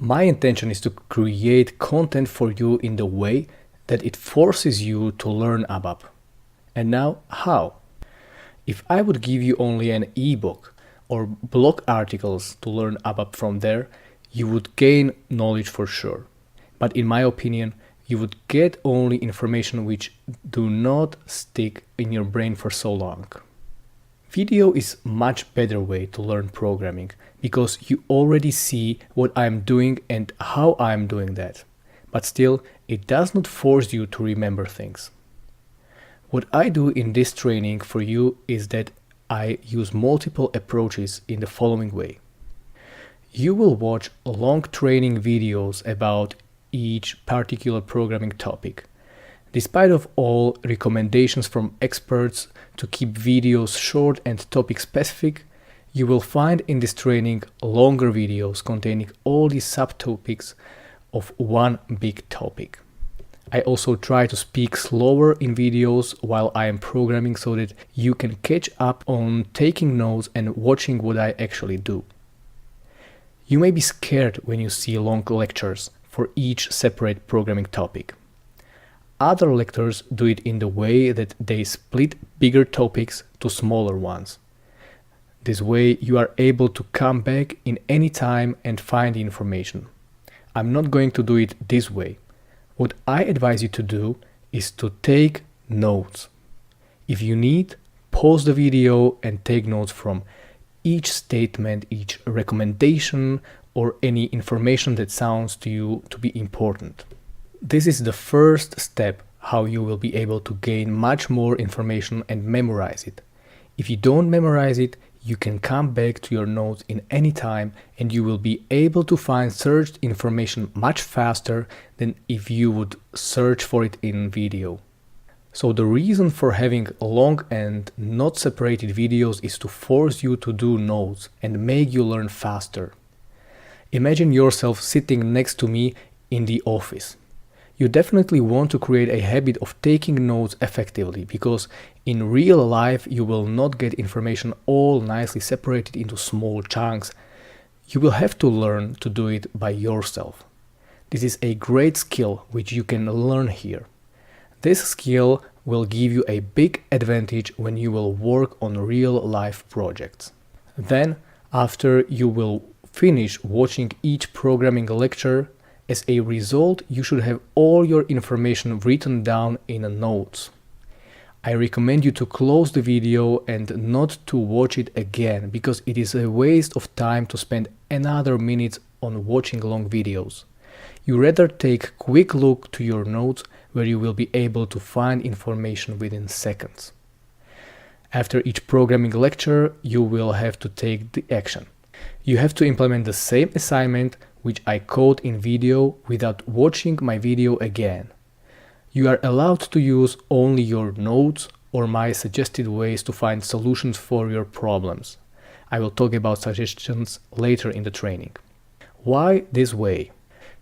My intention is to create content for you in the way that it forces you to learn Abap. And now, how? If I would give you only an ebook or blog articles to learn Abap from there, you would gain knowledge for sure. But in my opinion, you would get only information which do not stick in your brain for so long. Video is much better way to learn programming because you already see what I'm doing and how I'm doing that. But still, it does not force you to remember things. What I do in this training for you is that I use multiple approaches in the following way. You will watch long training videos about each particular programming topic. Despite of all recommendations from experts to keep videos short and topic specific, you will find in this training longer videos containing all the subtopics of one big topic. I also try to speak slower in videos while I am programming so that you can catch up on taking notes and watching what I actually do. You may be scared when you see long lectures for each separate programming topic. Other lectures do it in the way that they split bigger topics to smaller ones. This way you are able to come back in any time and find the information. I'm not going to do it this way. What I advise you to do is to take notes. If you need, pause the video and take notes from each statement, each recommendation, or any information that sounds to you to be important. This is the first step how you will be able to gain much more information and memorize it. If you don't memorize it, you can come back to your notes in any time and you will be able to find searched information much faster than if you would search for it in video. So the reason for having long and not separated videos is to force you to do notes and make you learn faster. Imagine yourself sitting next to me in the office. You definitely want to create a habit of taking notes effectively because in real life you will not get information all nicely separated into small chunks. You will have to learn to do it by yourself. This is a great skill which you can learn here. This skill will give you a big advantage when you will work on real life projects. Then, after you will finish watching each programming lecture, as a result, you should have all your information written down in notes. I recommend you to close the video and not to watch it again, because it is a waste of time to spend another minute on watching long videos. You rather take a quick look to your notes where you will be able to find information within seconds. After each programming lecture, you will have to take the action. You have to implement the same assignment which I code in video without watching my video again. You are allowed to use only your notes or my suggested ways to find solutions for your problems. I will talk about suggestions later in the training. Why this way?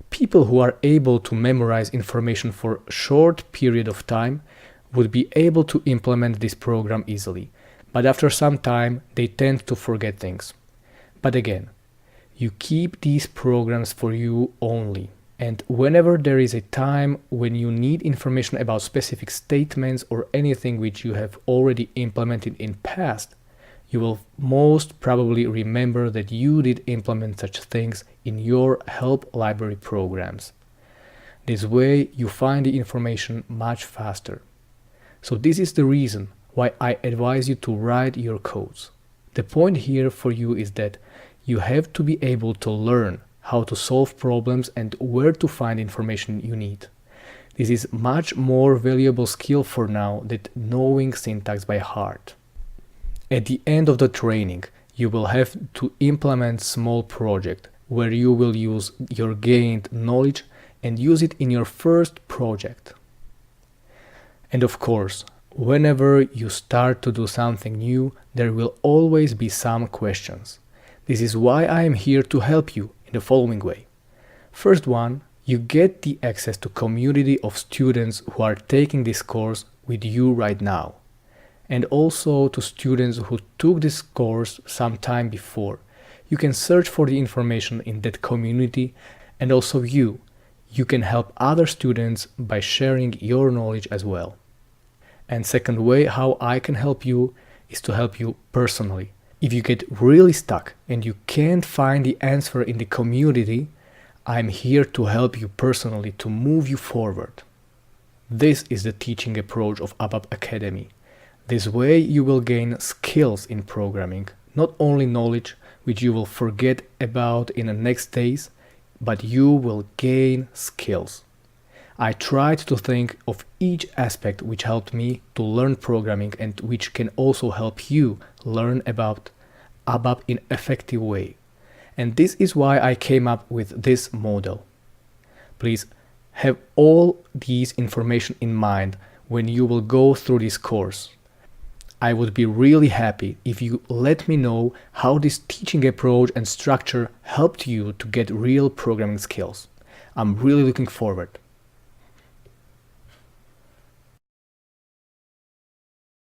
People who are able to memorize information for a short period of time would be able to implement this program easily, but after some time they tend to forget things. But again, you keep these programs for you only, and whenever there is a time when you need information about specific statements or anything which you have already implemented in past, you will most probably remember that you did implement such things in your help library programs. This way you find the information much faster. So this is the reason why I advise you to write your codes. The point here for you is that you have to be able to learn how to solve problems and where to find information you need. This is much more valuable skill for now than knowing syntax by heart. At the end of the training, you will have to implement small project where you will use your gained knowledge and use it in your first project. And of course, whenever you start to do something new, there will always be some questions. This is why I am here to help you in the following way. First one, you get the access to community of students who are taking this course with you right now, and also to students who took this course some time before. You can search for the information in that community And also you can help other students by sharing your knowledge as well. And second way how I can help you is to help you personally. If you get really stuck and you can't find the answer in the community, I'm here to help you personally to move you forward. This is the teaching approach of Abap Academy. This way you will gain skills in programming, not only knowledge which you will forget about in the next days, but you will gain skills. I tried to think of each aspect which helped me to learn programming and which can also help you learn about Abap in an effective way. And this is why I came up with this model. Please have all these information in mind when you will go through this course. I would be really happy if you let me know how this teaching approach and structure helped you to get real programming skills. I'm really looking forward.